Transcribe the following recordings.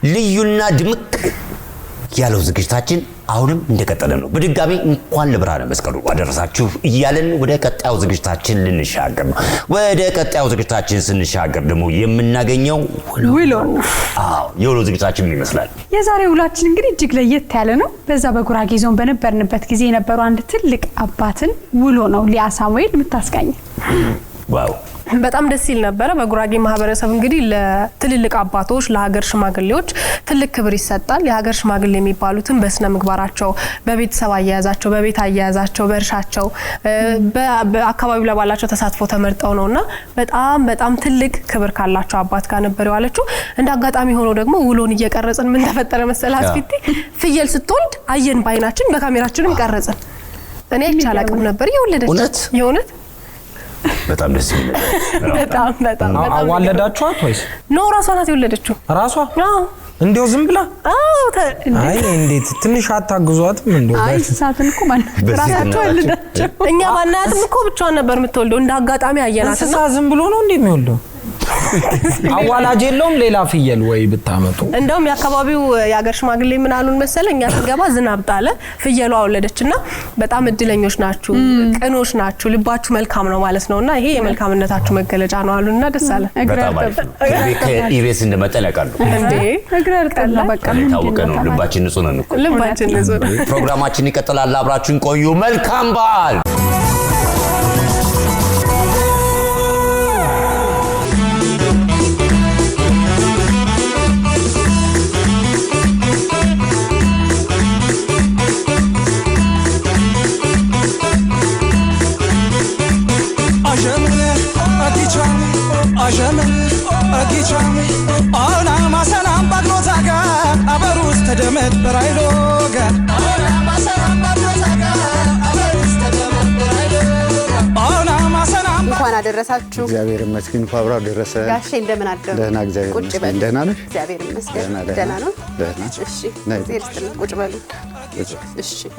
ልዩና ድምቅ ያለው ዝግጅታችን አሁንም እንደቀጠለ ነው። በድጋሚ እንኳን ለብርሃነ መስቀሉ አደረሳችሁ እያለን ወደ ቀጣዩ ዝግጅታችን ልንሻገር ነው። ወደ ቀጣዩ ዝግጅታችን ስንሻገር ደግሞ የምናገኘው ውሎ ነው። የውሎ ዝግጅታችን ምን ይመስላል? የዛሬ ውላችን እንግዲህ እጅግ ለየት ያለ ነው። በዛ በጉራጌ ዞን በነበርንበት ጊዜ የነበሩ አንድ ትልቅ አባትን ውሎ ነው ሊያ ሳሙኤል የምታስቃኝ። ዋው በጣም ደስ ይል ነበር። በጉራጌ ማህበረሰብ እንግዲህ ለትልልቅ አባቶች ለሀገር ሽማግሌዎች ትልቅ ክብር ይሰጣል። የሀገር ሽማግሌ የሚባሉትን በስነ ምግባራቸው፣ በቤተሰብ አያያዛቸው፣ በቤት አያያዛቸው፣ በእርሻቸው፣ በአካባቢው ላይ ባላቸው ተሳትፎ ተመርጠው ነውና በጣም ትልቅ ክብር ካላቸው አባት ጋር ነበር ያለችው። እንደ አጋጣሚ ሆኖ ደግሞ ውሎን እየቀረጽን ምን ተፈጠረ መሰለ አስፊቲ ፍየል ስትወልድ አየን ባይናችን በካሜራችንም ቀረጽን። እኔ አላቅም ነበር የእውነት በጣም ደስ ይላል። በጣም አዋለዳችኋት ወይስ ነው ራሷ ናት የወለደችው? ራሷ እንዴው ዝም ብላ አይ እንዴት ትንሽ አታግዟትም? እንዴው እንስሳትን እኮ ራሳቸው ወለዳቸው። እኛ ባናያትም እኮ ብቻዋን ነበር የምትወልደው። እንደ አጋጣሚ አየናት። እንስሳ ዝም ብሎ ነው እንዴ የሚወልደው? አዋላጅ የለውም ሌላ ፍየል ወይ ብታመጡ? እንደውም ያከባቢው ያገር ሽማግሌ ምን አሉን መሰለኝ እኛ ስንገባ ዝናብ ጣለ፣ ፍየሏ ወለደችና በጣም እድለኞች ናችሁ፣ ቅኖች ናችሁ፣ ልባችሁ መልካም ነው ማለት ነውና ይሄ የመልካምነታችሁ መገለጫ ነው አሉና ደስ አለ። ኢቤስ እንደመጣ ያውቃሉ እንዴ? እግረር ጠላ በቃ ታውቀ ነው። ልባችን ንጹህ ነው እኮ። ልባችን ንጹህ ነው። ፕሮግራማችን ይቀጥላል። አብራችሁን ቆዩ። መልካም በዓል። እንኳን አደረሳችሁ። እግዚአብሔር ይመስገን። ፋብራ ደረሰ። ጋሼ እንደምን አደሩ? ደህና እግዚአብሔር ይመስገን። ደህና ነሽ? እግዚአብሔር ይመስገን። ደህና ነው። ደህና። እሺ እግዚአብሔር ይመስገን። ቁጭ በሉ።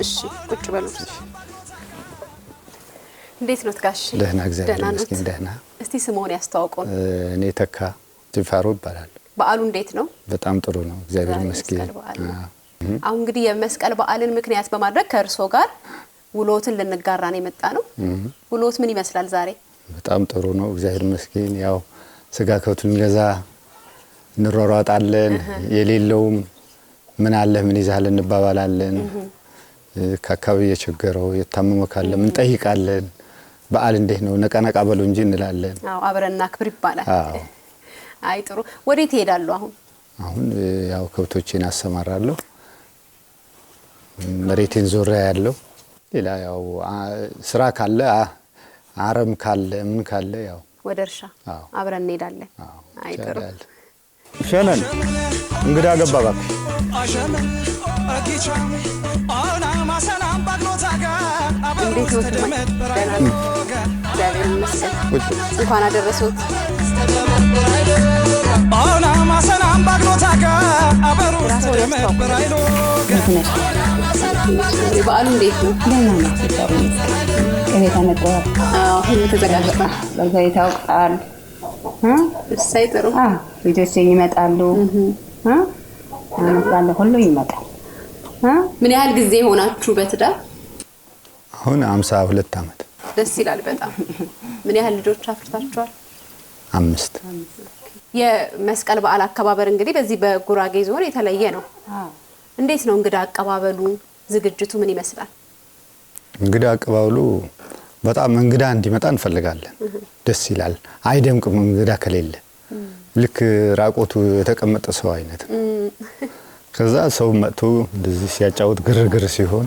እሺ ቁጭ በሉ። እንዴት ነው ጋሼ? ደህና እግዚአብሔር ይመስገን። ደህና። እስቲ ስሞን ያስተዋውቁን። እኔ ተካ ጅፋሮ ይባላል። በዓሉ እንዴት ነው? በጣም ጥሩ ነው እግዚአብሔር ይመስገን። አሁን እንግዲህ የመስቀል በዓልን ምክንያት በማድረግ ከእርሶ ጋር ውሎትን ልንጋራ ነው የመጣ ነው። ውሎት ምን ይመስላል ዛሬ? በጣም ጥሩ ነው እግዚአብሔር ይመስገን። ያው ስጋ ከብቱን ገዛ እንሯሯጣለን። የሌለውም ምን አለ ምን ይዛል እንባባላለን። ከአካባቢ የቸገረው የታመመው ካለ ምን ጠይቃለን። በዓል እንዴት ነው ነቀነቃ በሉ እንጂ እንላለን። አብረና ክብር ይባላል። አይ ጥሩ። ወዴት ይሄዳሉ አሁን? አሁን ያው ከብቶችን አሰማራለሁ። መሬቴን ዞሬ ያለው ሌላ ያው ስራ ካለ አረም ካለ ምን ካለ ያው ወደ እርሻ አብረን እንሄዳለን። አይ ጥሩ። ሸነን እንግዳ ገባ እባክሽ። እንዴት ነው? ደህና ነው እግዚአብሔር ይመስገን። እንኳን አደረሱት። በዓሉ እንዴት ነው? ደህና ነው። ከቤት አመጣው ሁሉ ተዘጋጅቷል። በዘይት አውቃል። እሰይ ጥሩ። ልጆች ይመጣሉ። አመጣለ ሁሉ ይመጣል። ምን ያህል ጊዜ ሆናችሁ በትዳር? አሁን 52 አመት። ደስ ይላል በጣም። ምን ያህል ልጆች አፍርታችኋል? 5። የመስቀል በዓል አከባበር እንግዲህ በዚህ በጉራጌ ዞን የተለየ ነው። እንዴት ነው እንግዳ አቀባበሉ? ዝግጅቱ ምን ይመስላል? እንግዳ አቀባበሉ በጣም እንግዳ እንዲመጣ እንፈልጋለን። ደስ ይላል። አይደምቅም እንግዳ ከሌለ። ልክ ራቆቱ የተቀመጠ ሰው አይነት። ከዛ ሰው መጥቶ እንደዚህ ሲያጫውት ግርግር ሲሆን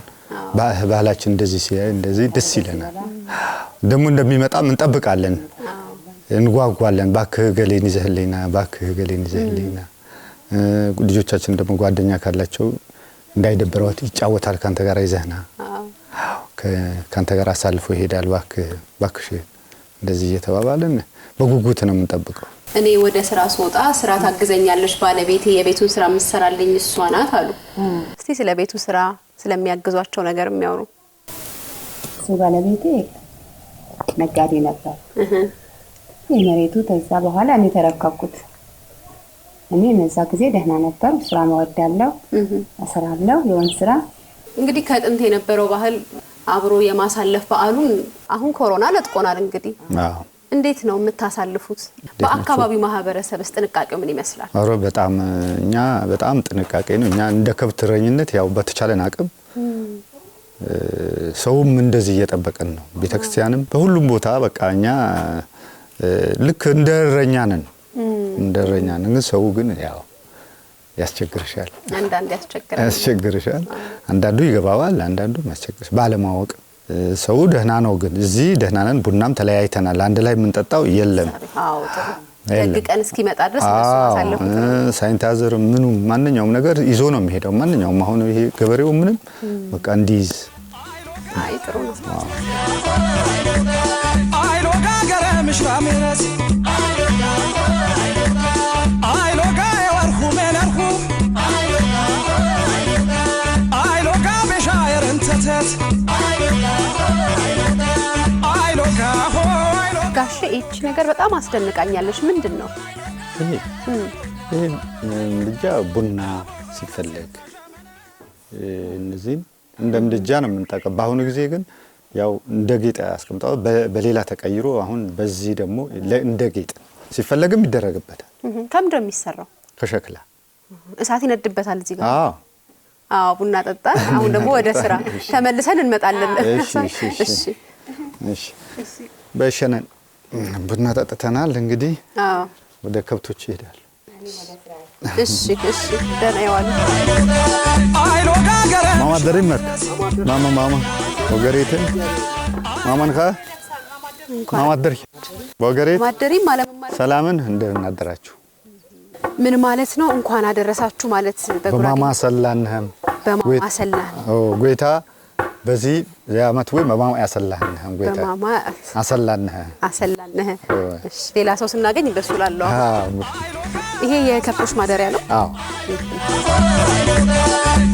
ባህላችን እንደዚህ ደስ ይለናል። ደግሞ እንደሚመጣም እንጠብቃለን፣ እንጓጓለን። ባክህ ገሌን ይዘህልኝና ባክህ ገሌን ይዘህልኝና። ልጆቻችን ደግሞ ጓደኛ ካላቸው እንዳይደበረዋት ይጫወታል ካንተ ጋር ይዘህና ካንተ ጋር አሳልፎ ይሄዳል። ባክሽ እንደዚህ እየተባባልን በጉጉት ነው የምንጠብቀው። እኔ ወደ ስራ ስወጣ ስራ ታግዘኛለሽ ባለቤቴ የቤቱን ስራ መስራልኝ እሷ ናት አሉ። እስቲ ስለ ቤቱ ስራ ስለሚያግዟቸው ነገር የሚያወሩ። ባለቤቴ ነጋዴ ነበር። የመሬቱ ተዛ በኋላ እኔ ተረከብኩት። እኔ እነዛ ጊዜ ደህና ነበር። ስራ መወዳለሁ፣ እሰራለሁ የወንድ ስራ። እንግዲህ ከጥንት የነበረው ባህል አብሮ የማሳለፍ በዓሉን አሁን ኮሮና ለጥቆናል። እንግዲህ እንዴት ነው የምታሳልፉት? በአካባቢው ማህበረሰብስ ጥንቃቄው ምን ይመስላል? አረ በጣም እኛ በጣም ጥንቃቄ ነው። እኛ እንደ ከብት እረኝነት ያው በተቻለን አቅም ሰውም እንደዚህ እየጠበቀን ነው። ቤተክርስቲያንም በሁሉም ቦታ በቃ እኛ ልክ እንደ እረኛ ነን። ግን ሰው ግን ያው ያስቸግርሻል። አንዳንድ ያስቸግርሻል። አንዳንዱ ይገባዋል፣ አንዳንዱ ያስቸግርሽ ባለማወቅ። ሰው ደህና ነው፣ ግን እዚህ ደህና ነን። ቡናም ተለያይተናል። አንድ ላይ የምንጠጣው የለም። አዎ ጥሩ። ደግ ቀን እስኪመጣ ድረስ እሱ ማሳለፉት ሳይንታዘር ምኑ ማንኛውም ነገር ይዞ ነው የሚሄደው። ማንኛውም አሁን ይሄ ገበሬው ምንም በቃ እንዲይዝ። አይ ጥሩ ነው። አይሎ ጋገረ ምሽራሜነስ አይሎ ጋይ ወርሁ መነርሁ አይሎ ጋበሻ የረንተተት አይሎ ጋሆ ጋሼ እቺ ነገር በጣም አስደንቃኛለች። ምንድነው ይሄ ምድጃ ቡና ሲፈለግ እነዚህ እንደ ምድጃ ነው የምንጠቀም። በአሁኑ ጊዜ ግን ያው እንደ ጌጥ አስቀምጣው በሌላ ተቀይሮ አሁን በዚህ ደግሞ እንደ ጌጥ ሲፈለግም ይደረግበታል። ከምንድነው የሚሰራው? ከሸክላ እሳት ይነድበታል እዚህ ጋር። አዎ ቡና ጠጣን። አሁን ደግሞ ወደ ስራ ተመልሰን እንመጣለን። እሺ በሸነን ቡና ጠጥተናል። እንግዲህ ወደ ከብቶች ይሄዳል። እሺ ደህና ይዋሉ። አይሎ ጋገረ ማማ ደሪመር ማማ ወገሬት ማማንካ ማማ ደሪ ወገሬት ማደሪ ማለት ሰላምን እንደምን አደራችሁ? ምን ማለት ነው? እንኳን አደረሳችሁ ማለት በማማ ሰላንህም በማማ ሰላን ጎይታ በዚህ ያመት ወይ በማማ ያሰላንህ ጎይታ በማማ አሰላንህ እሺ ሌላ ሰው ስናገኝ በሱ ላለው ይሄ የከብቶች ማደሪያ ነው። አዎ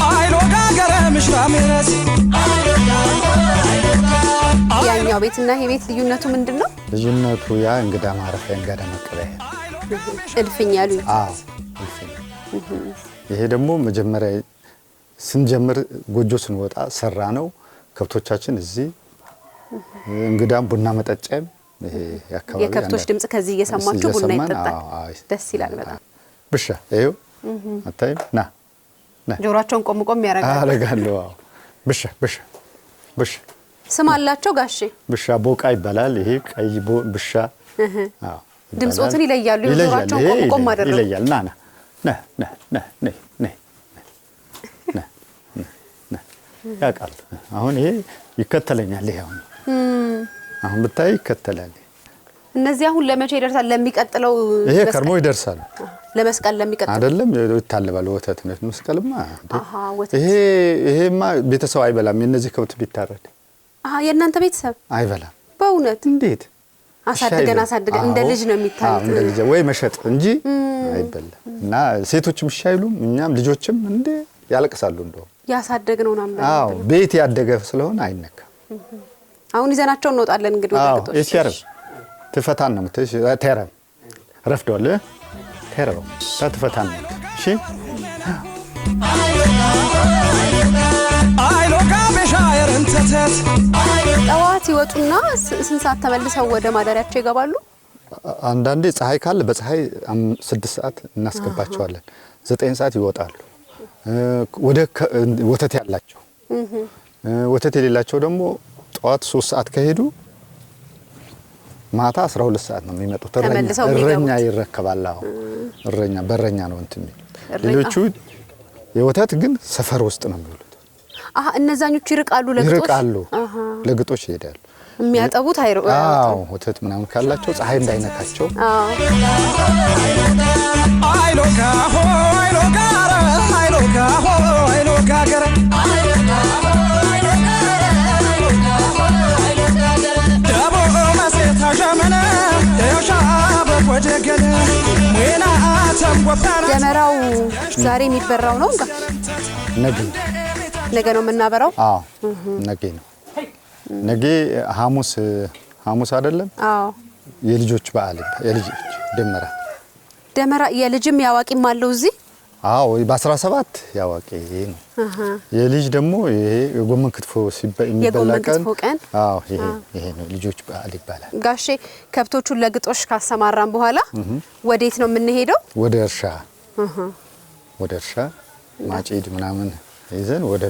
አይሎ ጋገረ ምሽራሜነስ ያኛው ቤትና ይሄ ቤት ልዩነቱ ምንድነው? ልዩነቱ ያ እንግዳ ማረፊያ እንግዳ መቀበያ እልፍኝ ያሉ። አዎ ይሄ ደግሞ መጀመሪያ ስንጀምር ጎጆ ስንወጣ ሰራ ነው። ከብቶቻችን እዚህ እንግዳም ቡና መጠጫም ይሄ ያካባቢ የከብቶች ድምጽ ከዚህ እየሰማችሁ ቡና ይጠጣል። ደስ ይላል በጣም። ብሻ ይሄው አታይ ና ጆሮአቸውን ቆም ያረጋሉ። አዎ ብሻ ስም አላቸው ጋሼ? ብሻ ቦቃ ይባላል። ይሄ ቀይ ብሻ። አዎ ድምጾትን ይለያሉ። ጆሮአቸውን ቆም አደረጉ። ይለያል። ና ያቃል። አሁን ይሄ ይከተለኛል። ይሄ አሁን ብታይ ይከተላል። እነዚህ አሁን ለመቼ ይደርሳል? ለሚቀጥለው ይሄ ከርሞ ይደርሳል። ለመስቀል ለሚቀጥለው አይደለም ይታለባል። ወተት ነው መስቀልማ። ይሄማ ቤተሰብ አይበላም። የነዚህ ከብት ቢታረድ የእናንተ ቤተሰብ አይበላም። በእውነት እንዴት አሳድገን እንደ ልጅ ነው የሚታዩት። እንደ ልጅ ወይ መሸጥ እንጂ አይበላም። እና ሴቶችም እሺ አይሉም። እኛም ልጆችም እንደ ያለቅሳሉ። እንደው ያሳደግነው ነው ማለት አዎ ቤት ያደገ ስለሆነ አይነካም። አሁን ይዘናቸው እንወጣለን። እንግዲህ ወደ ቅጦሽ እሺ ትፈታን ነው ምትሽ ተረብ ረፍዶል ተረብ ተፈታን ነው። እሺ አይሎ ጋበሻ የረንተተት ጠዋት ይወጡና ስንት ሰዓት ተመልሰው ወደ ማደሪያቸው ይገባሉ? አንዳንዴ ፀሐይ ካለ በፀሐይ 6 ሰዓት እናስገባቸዋለን። 9 ሰዓት ይወጣሉ። ወደ ወተት ያላቸው ወተት የሌላቸው ደግሞ ጠዋት 3 ሰዓት ከሄዱ ማታ 12 ሰዓት ነው የሚመጡት። እረኛ ይረከባል። አዎ እረኛ በረኛ ነው እንትን። ሌሎቹ የወተት ግን ሰፈር ውስጥ ነው የሚውሉት። እነዛኞቹ ይርቃሉ። ለግጦሽ ይሄዳሉ። የሚያጠቡት አዎ ወተት ምናምን ካላቸው ፀሐይ እንዳይነካቸው። አይሎ ጋሆ አይሎ ጋረ አይሎ ጋሆ አይሎ ጋገረ ደቦ መሴታ ጀመነ ደሻ በወደገለ ወይና ተንቆፈራ ደመራው ዛሬ የሚበራው ነው። ነገ ነው የምናበራው። አዎ ነገ ነው። ነገ ሐሙስ አይደለም? አዎ የልጆች በዓል የልጆች ደመራ ደመራ የልጅም ያዋቂም አለው እዚህ? አዎ በ17 ያዋቂ ነው። የልጅ ደግሞ ይሄ የጎመን ክትፎ የሚበላ ቀን አዎ ይሄ ነው ልጆች በዓል ይባላል። ጋሼ ከብቶቹን ለግጦሽ ካሰማራን በኋላ ወዴት ነው የምንሄደው? ወደ እርሻ ማጭድ ምናምን ይዘን ወደ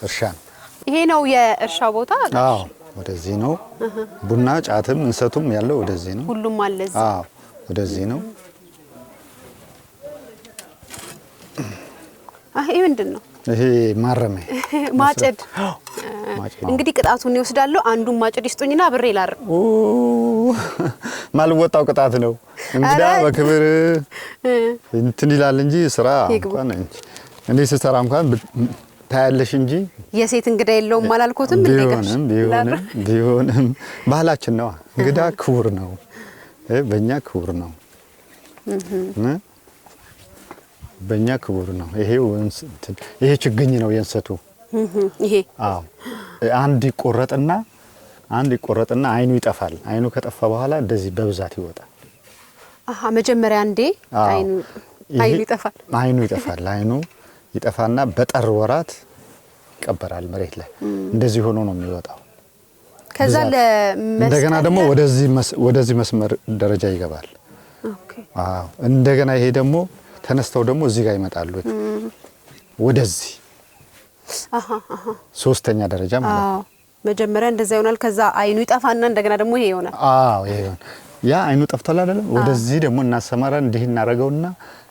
እርሻ ነው። ይሄ ነው የእርሻው ቦታ? አዎ ወደዚህ ነው። ቡና ጫትም እንሰቱም ያለው ወደዚህ ነው። ሁሉም አለ እዚህ? አዎ ወደዚህ ነው። ይሄ ምንድን ነው? ይሄ ማረሚያ ማጭድ። እንግዲህ ቅጣቱን ይወስዳሉ። አንዱን ማጭድ ይስጡኝና ብሬ ላርም። ማልወጣው ቅጣት ነው። እንግዳ በክብር እንትን ይላል እንጂ ስራ እንኳን እንዴ ስሰራ እንኳን ታያለሽ እንጂ የሴት እንግዳ የለውም አላልኩትም። ቢሆንም ባህላችን ነው። እንግዳ ክቡር ነው። በእኛ ክቡር ነው። በእኛ ክቡር ነው። ይሄ ችግኝ ነው የእንሰቱ። ይሄ አዎ አንድ ይቆረጥና አይኑ ይጠፋል። አይኑ ከጠፋ በኋላ እንደዚህ በብዛት ይወጣል። መጀመሪያ እንዴ አይኑ ይጠፋል። አይኑ ይጠፋና በጠር ወራት ይቀበራል መሬት ላይ። እንደዚህ ሆኖ ነው የሚወጣው። ከዛ እንደገና ደግሞ ወደዚህ መስመር ደረጃ ይገባል። አዎ እንደገና ይሄ ደግሞ ተነስተው ደግሞ እዚህ ጋር ይመጣሉ። ወደዚህ ሶስተኛ ደረጃ ማለት ነው። መጀመሪያ እንደዛ ይሆናል። ከዛ አይኑ ይጠፋና እንደገና ደግሞ ይሄ ይሆናል። አዎ ይሄ ይሆናል። ያ አይኑ ጠፍቷል አይደል? ወደዚህ ደግሞ እናሰማራን እንዲህ እናረጋውና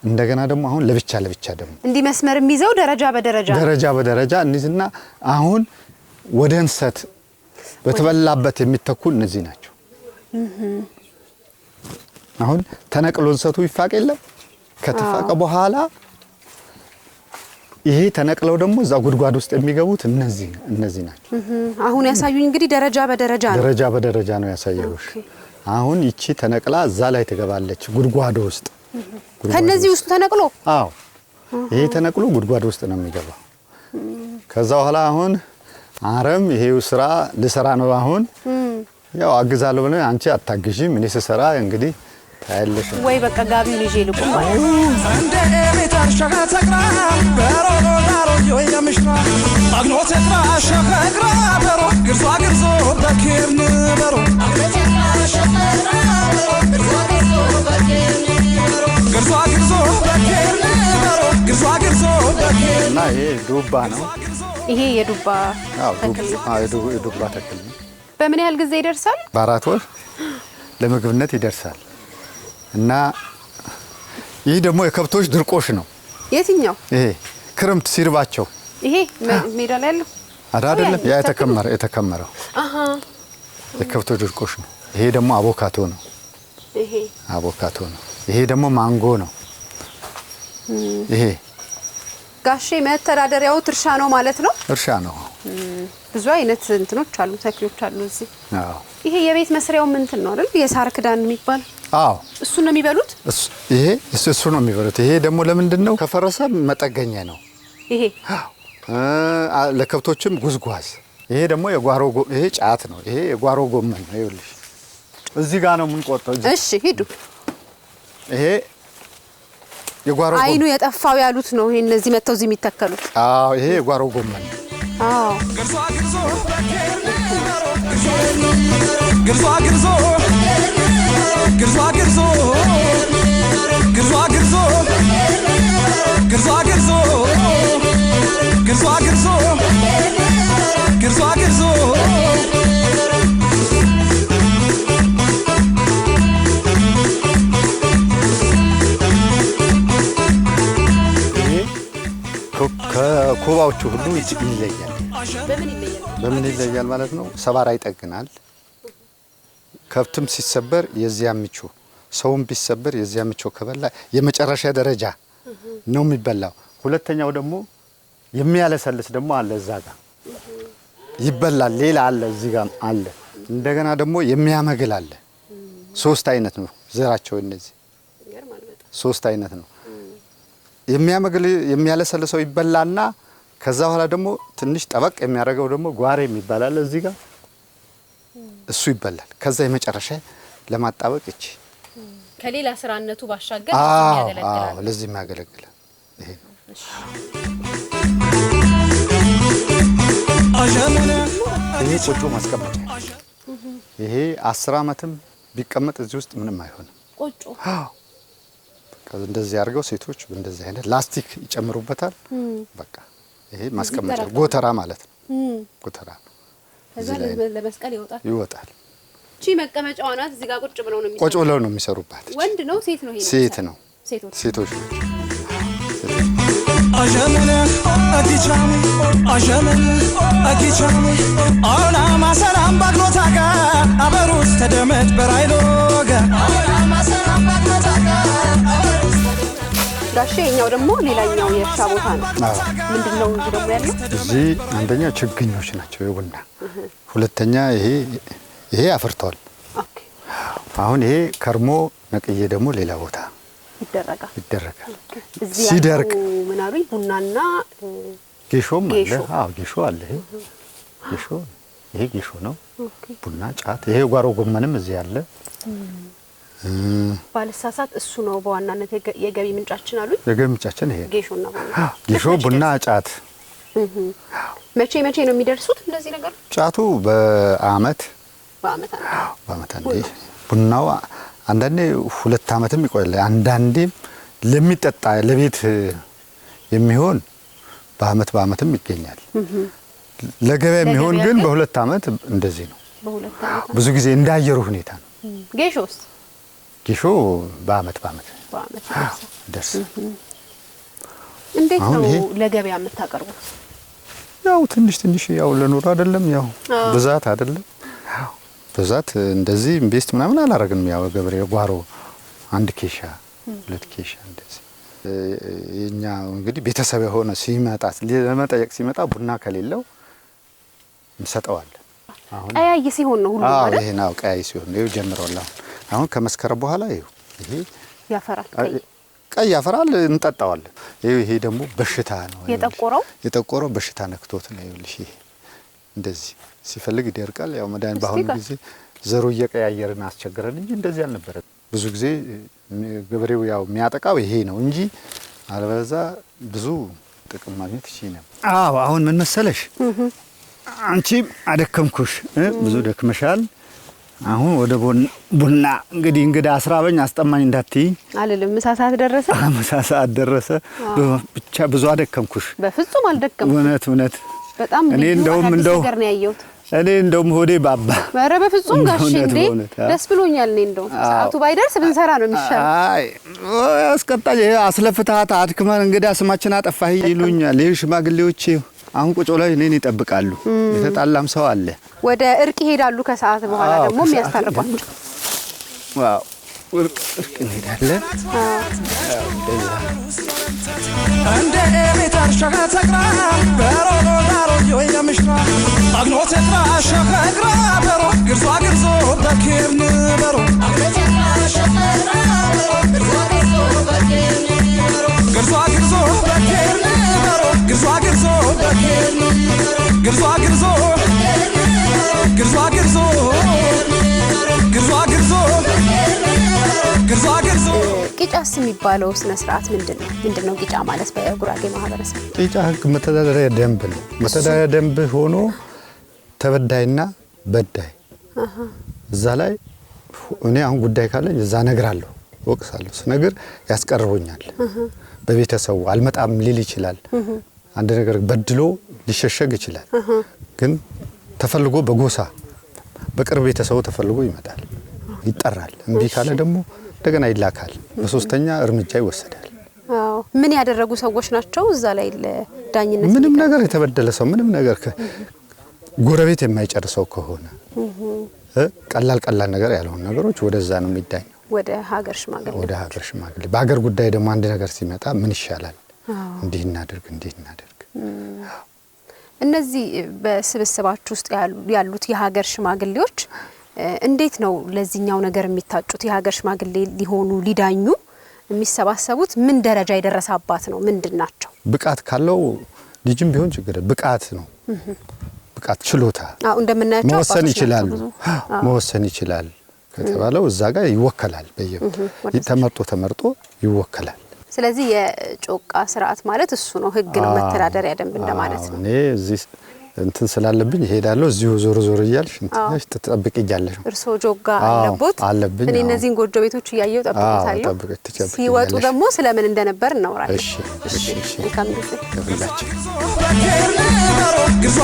እንደገና ደግሞ አሁን ለብቻ ደግሞ እንዲህ መስመር የሚይዘው ደረጃ በደረጃ እንይዝና አሁን ወደ እንሰት በተበላበት የሚተኩ እነዚህ ናቸው። አሁን ተነቅሎ እንሰቱ ይፋቅ የለም። ከተፋቀ በኋላ ይሄ ተነቅለው ደግሞ እዛ ጉድጓድ ውስጥ የሚገቡት እነዚህ ናቸው። አሁን ያሳዩኝ እንግዲህ ደረጃ በደረጃ ነው ያሳየውሽ። አሁን ይቺ ተነቅላ እዛ ላይ ትገባለች ጉድጓድ ውስጥ። ከነዚህ ውስጥ ተነቅሎ? አዎ ይሄ ተነቅሎ ጉድጓድ ውስጥ ነው የሚገባው። ከዛ በኋላ አሁን አረም ይሄው ስራ ልሰራ ነው። አሁን ያው አግዛለሁ ብለ አንቺ አታግዢም። እኔ ስሰራ እንግዲህ ታያለሽ ወይ በቃ ጋቢውን ይዤ ልቁም እንደ ኤሜታር ሸጋተግራ በሮሮ ዳሮ የምሽራ አግኖት የትራሽ ፈግራ በሮ ግርዞ በኪርን በሮ እና ይሄ ዱባ ነው። ይሄ የዱባ ተክል ነው። በምን ያህል ጊዜ ይደርሳል? በ4 ወር ለምግብነት ይደርሳል። እና ይህ ደግሞ የከብቶች ድርቆሽ ነው። የትኛው? ይሄ ክረምት ሲርባቸው ይሄ ሜዳ ላይ ያለው አይደለም። ያ የተከመረው የከብቶች ድርቆሽ ነው። ይሄ ደግሞ አቮካዶ ነው። ይሄ ደግሞ ማንጎ ነው። ይሄ ጋሼ መተዳደሪያው እርሻ ነው ማለት ነው? እርሻ ነው። ብዙ አይነት እንትኖች አሉ፣ ተክሎች አሉ እዚህ። አዎ ይሄ የቤት መስሪያው ምንትን ነው አይደል? የሳር ክዳን የሚባል። አዎ እሱ ነው የሚበሉት። እሱ ነው የሚበሉት። ይሄ ደግሞ ለምንድን ነው? ከፈረሰ መጠገኛ ነው። ይሄ ለከብቶችም ጉዝጓዝ። ይሄ ደግሞ ይሄ ጫት ነው። ይሄ የጓሮ ጎመን ነው። ይኸውልሽ እዚህ ጋር ነው የምንቆርጠው። እሺ ሂዱ። ይሄ የጓሮ ጎመን አይኑ የጠፋው ያሉት ነው። ይሄ እነዚህ መተው እዚህ የሚተከሉት። አዎ ይሄ የጓሮ ጎመን ነው። አዎ ከኮባዎቹ ሁሉ ይለያል። በምን ይለያል ማለት ነው? ሰባራ ይጠግናል። ከብትም ሲሰበር የዚያ ምቹ፣ ሰውም ቢሰበር የዚያ ምቹ ከበላ የመጨረሻ ደረጃ ነው የሚበላው። ሁለተኛው ደግሞ የሚያለሰልስ ደግሞ አለ፣ እዛ ጋር ይበላል። ሌላ አለ፣ እዚህ ጋር አለ። እንደገና ደግሞ የሚያመግል አለ። 3 አይነት ነው ዘራቸው። እነዚህ 3 አይነት ነው። የሚያመግል የሚያለሰልሰው ይበላና ከዛ በኋላ ደግሞ ትንሽ ጠበቅ የሚያደርገው ደግሞ ጓሬ የሚባላል እዚህ ጋር እሱ ይበላል። ከዛ የመጨረሻ ለማጣበቅ እቺ ከሌላ ስራነቱ ባሻገር ያገለግላል። አዎ ለዚህ የሚያገለግላል ይሄ ይሄ ቆጮ ማስቀመጫ ይሄ 10 ዓመትም ቢቀመጥ እዚህ ውስጥ ምንም አይሆንም። ቆጮ እንደዚህ አድርገው ሴቶች እንደዚህ አይነት ላስቲክ ይጨምሩበታል። በቃ ይሄ ማስቀመጫ ጎተራ ማለት ነው። ጎተራ ከዛ ለመስቀል ይወጣል። እቺ መቀመጫዋ ናት። እዚህ ጋር ቁጭ ብለው ነው ቁጭ ብለው ነው የሚሰሩባት። ወንድ ነው ሴት ነው? ይሄ ሴት ነው። ሴቶች አጀመነ አዲቻሙ አጀመነ አዲቻሙ አውላ ማሰላም ባግኖታጋ አበሩስ ተደመጥ በራይሎጋ አውላ ማሰላም ባግኖታጋ ጋሼ እኛው ደግሞ ሌላኛው የእርሻ ቦታ ነው። ምንድነው እዚህ ደግሞ ያለው? እዚህ አንደኛ ችግኞች ናቸው የቡና። ሁለተኛ ይሄ አፍርቷል። ኦኬ አሁን ይሄ ከርሞ ነቅዬ ደግሞ ሌላ ቦታ ይደረጋል። ሲደርቅ ምን አሉኝ? ቡናና ጌሾም አለ። አዎ ጌሾ አለ። ይሄ ጌሾ ነው። ቡና፣ ጫት። ይሄ ጓሮ ጎመንም እዚህ አለ። ባልሳሳት እሱ ነው በዋናነት የገቢ ምንጫችን አሉኝ። የገቢ ምንጫችን ይሄ ጌሾና ቡና። ጌሾ፣ ቡና፣ ጫት። መቼ ነው የሚደርሱት እንደዚህ ነገር? ጫቱ በአመት አንዴ፣ ቡናው አንዳንዴ 2 አመትም ይቆያል። አንዳንዴም ለሚጠጣ ለቤት የሚሆን በአመትም ይገኛል። ለገበያ የሚሆን ግን በ2 አመት እንደዚህ ነው። ብዙ ጊዜ እንዳየሩ ሁኔታ ነው። ጌሾ በአመት ደርስ። እንዴት ነው ለገበያ የምታቀርቡት? ያው ትንሽ ያው ለኑሮ አይደለም፣ ያው ብዛት አይደለም። ብዛት እንደዚህ ኢንቨስት ምናምን አላረግንም። ያው ገበሬ ጓሮ 1 ኬሻ 2 ኬሻ እንደዚህ። የኛ እንግዲህ ቤተሰብ የሆነ ሲመጣ ለመጠየቅ ሲመጣ ቡና ከሌለው እንሰጠዋለን። ቀያይ ሲሆን ነው ሁሉ ማለት? ይሄ ነው ቀያይ ሲሆን ነው ጀምሯል። አሁን ከመስከረም በኋላ ይሄ ያፈራል፣ ቀይ ያፈራል፣ እንጠጣዋለን። ይሄ ደግሞ በሽታ ነው። የጠቆረው በሽታ ነክቶት ነው። ይኸውልሽ ይሄ እንደዚህ ሲፈልግ ይደርቃል። ያው መድኃኒት በአሁኑ ጊዜ ዘሩ እየቀያየርን አስቸገረን እንጂ እንደዚህ አልነበረ። ብዙ ጊዜ ገበሬው ያው የሚያጠቃው ይሄ ነው እንጂ አለበዛ ብዙ ጥቅም ማግኘት ይችላል። አሁን ምን መሰለሽ አንቺ አደከምኩሽ፣ ብዙ ደክመሻል። አሁን ወደ ቡና እንግዲህ እንግዳ አስራበኝ አስጠማኝ እንዳትይ አልልም። ምሳ ሰዓት ደረሰ። ምሳ ሰዓት ደረሰ። ብቻ ብዙ አደከምኩሽ። በፍጹም አልደከምኩም። እውነት በጣም እኔ እንደውም እኔ እንደውም ሆዴ ባባ። ኧረ በፍጹም ጋሽ እንዴ ደስ ብሎኛል። እኔ እንደውም ሰዓቱ ባይደርስ ብንሰራ ነው የሚሻለው። አይ አስቀጣይ አስለፍታት አድክመን እንግዳ ስማችን አጠፋህ ይሉኛል። ይሄ ሽማግሌዎች አሁን ቁጭ ላይ እኔን ይጠብቃሉ። የተጣላም ሰው አለ። ወደ እርቅ ይሄዳሉ። ከሰዓት በኋላ ደግሞ የሚያስታርቋቸው። ዋው እርቅ እንሄዳለን። እንደ ኤሜታር ሸኸተግራ በሮሎ ዳሮ የምሽራ አግኖተግራ ሸኸግራ በሮ ግርዞ በኪርን በሮ ግርዞ በኪርን በሮ ግርዞ ቂጫስ የሚባለው ስነ ስርዓት ምንድነው? ቂጫ ማለት በጉራጌ ማህበረሰብ ቂጫ ህግ መተዳደሪያ ደንብ ነው። መተዳደሪያ ደንብ ሆኖ ተበዳይና በዳይ እዛ ላይ እኔ አሁን ጉዳይ ካለኝ እዛ ነግራለሁ፣ ወቅሳለሁ። ስነግር ያስቀርቡኛል። በቤተሰቡ አልመጣም ሊል ይችላል። አንድ ነገር በድሎ ሊሸሸግ ይችላል። ግን ተፈልጎ በጎሳ በቅርብ ቤተሰቡ ተፈልጎ ይመጣል፣ ይጠራል። እምቢ ካለ ደግሞ እንደገና ይላካል። በሶስተኛ እርምጃ ይወሰዳል። ምን ያደረጉ ሰዎች ናቸው እዛ ላይ ለዳኝነት? ምንም ነገር የተበደለ ሰው ምንም ነገር ጎረቤት የማይጨርሰው ከሆነ ቀላል ነገር ያልሆኑ ነገሮች ወደዛ ነው የሚዳኘው፣ ወደ ሀገር ሽማግሌ። በሀገር ጉዳይ ደግሞ አንድ ነገር ሲመጣ ምን ይሻላል፣ እንዲህ እናድርግ። እነዚህ በስብስባችሁ ውስጥ ያሉት የሀገር ሽማግሌዎች እንዴት ነው ለዚህኛው ነገር የሚታጩት? የሀገር ሽማግሌ ሊሆኑ ሊዳኙ የሚሰባሰቡት ምን ደረጃ የደረሰ አባት ነው? ምንድናቸው? ብቃት ካለው ልጅም ቢሆን ችግር ብቃት ነው። ብቃት ችሎታ እንደምናያቸው መወሰን ይችላል። ከተባለው እዛ ጋር ይወከላል። ተመርጦ ይወከላል። ስለዚህ የጮቃ ስርዓት ማለት እሱ ነው፣ ህግ ነው፣ መተዳደሪያ ደንብ እንደማለት ነው። እኔ እዚህ እንትን ስላለብኝ እሄዳለሁ። እዚሁ ዞር እያልሽ እንትነሽ ትጠብቂኛለሽ። እርሶ ጆጋ አለብኝ። እኔ እነዚህን ጎጆ ቤቶች እያየሁ ጠብቃለሁ። ሲወጡ ደግሞ ስለምን እንደነበር እናወራለን። እሺ ካምንት ተብላችሁ ግርዟ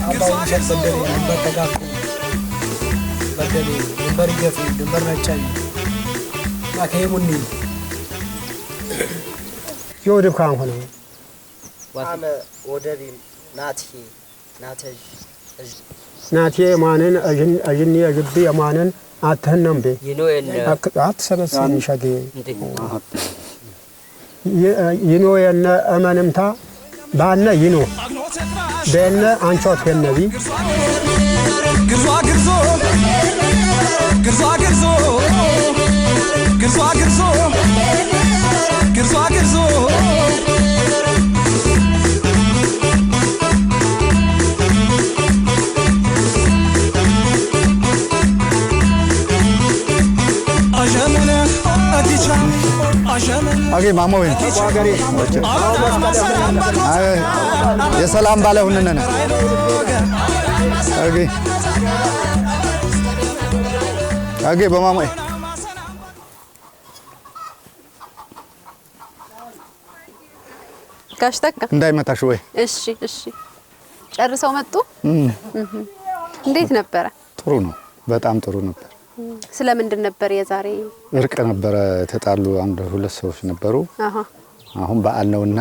አባው ሸበደሪ በተጋኩ በደሪ በርገፍ በመጫኝ ማከየሙኒ ይወድብ ካን ሆነ ዋአመ ወደቢ ናተጅ ናቴ ማንን አጅኒ አጅቢ ማንን አተነምበ ይኖየነ አትሰበሰኝ ሸጌ ይኖየነ አማንምታ ባነ ይኖ በእነ አንቾት ከነቢ አገ ማሞ የሰላም ባለ ሁነነ አገ በማሞ ጋሽተካ እንዳይመታሽ ወይ። እሺ ጨርሰው መጡ። እንዴት ነበረ? ጥሩ ነው፣ በጣም ጥሩ ነበር። ስለምንድን ነበር የዛሬ? እርቅ ነበረ። ተጣሉ አንድ ሁለት ሰዎች ነበሩ። አሁን በዓል ነውና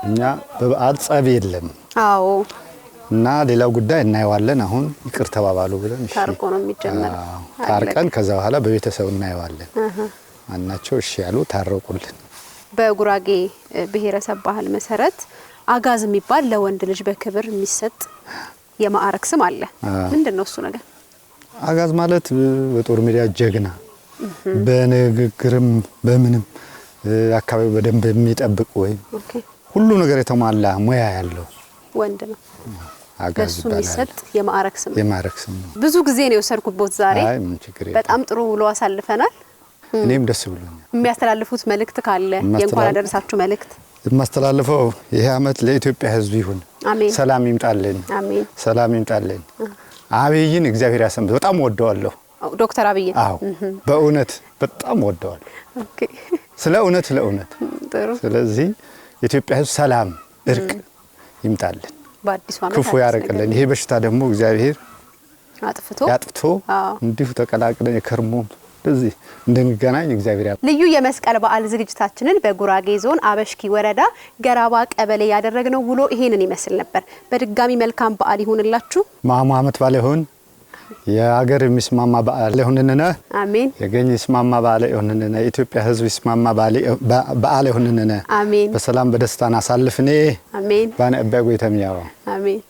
እኛ በበዓል ጸብ የለም። አዎ። እና ሌላው ጉዳይ እናየዋለን። አሁን ይቅር ተባባሉ ብለን ታርቆ ነው የሚጀመረው። ታርቀን ከዛ በኋላ በቤተሰብ እናየዋለን። ማናቸው እሺ ያሉ ታረቁልን። በጉራጌ ብሔረሰብ ባህል መሰረት አጋዝ የሚባል ለወንድ ልጅ በክብር የሚሰጥ የማዕረግ ስም አለ። ምንድነው እሱ ነገር? አጋዝ ማለት በጦር ሜዳ ጀግና፣ በንግግርም በምንም አካባቢ በደንብ የሚጠብቅ ወይ ሁሉ ነገር የተሟላ ሙያ ያለው ወንድ ነው። አጋዝ ይባላል። የሚሰጥ የማዕረግ ስም ነው። ብዙ ጊዜ ነው የወሰድኩበት ዛሬ። አይ ምን ችግር የለም። በጣም ጥሩ ውሎ አሳልፈናል። እኔም ደስ ብሎኛል። የሚያስተላልፉት መልእክት ካለ የእንኳን አደረሳችሁ መልእክት? የማስተላልፈው ይሄ አመት ለኢትዮጵያ ሕዝብ ይሁን። አሜን። ሰላም ይምጣልን። አሜን። ሰላም ይምጣልን። አብይን እግዚአብሔር ያሰንብት። በጣም ወደዋለሁ ዶክተር አብይ። አዎ በእውነት በጣም ወደዋለሁ። ኦኬ። ስለ እውነት ጥሩ። ስለዚህ የኢትዮጵያ ሕዝብ ሰላም እርቅ ይምጣልን። በአዲስ አመት ክፉ ያረቅልን። ይሄ በሽታ ደግሞ እግዚአብሔር አጥፍቶ እንዲሁ ተቀላቅለን የከርሞ ስለዚህ እንደንገናኝ እግዚአብሔር ልዩ የመስቀል በዓል ዝግጅታችንን በጉራጌ ዞን አበሽኪ ወረዳ ገራባ ቀበሌ ያደረግነው ውሎ ይሄንን ይመስል ነበር። በድጋሚ መልካም በዓል ይሁንላችሁ። ማማመት ባለ ይሁን። የሀገር የሚስማማ በዓል ይሁንልነ። አሜን። የገኝ ይስማማ በዓል ይሁንልነ። ኢትዮጵያ ሕዝብ ይስማማ በዓል ይሁንልነ። አሜን። በሰላም በደስታና አሳልፍኔ አሜን። ባነ አባይ ጎይተሚያው አሜን።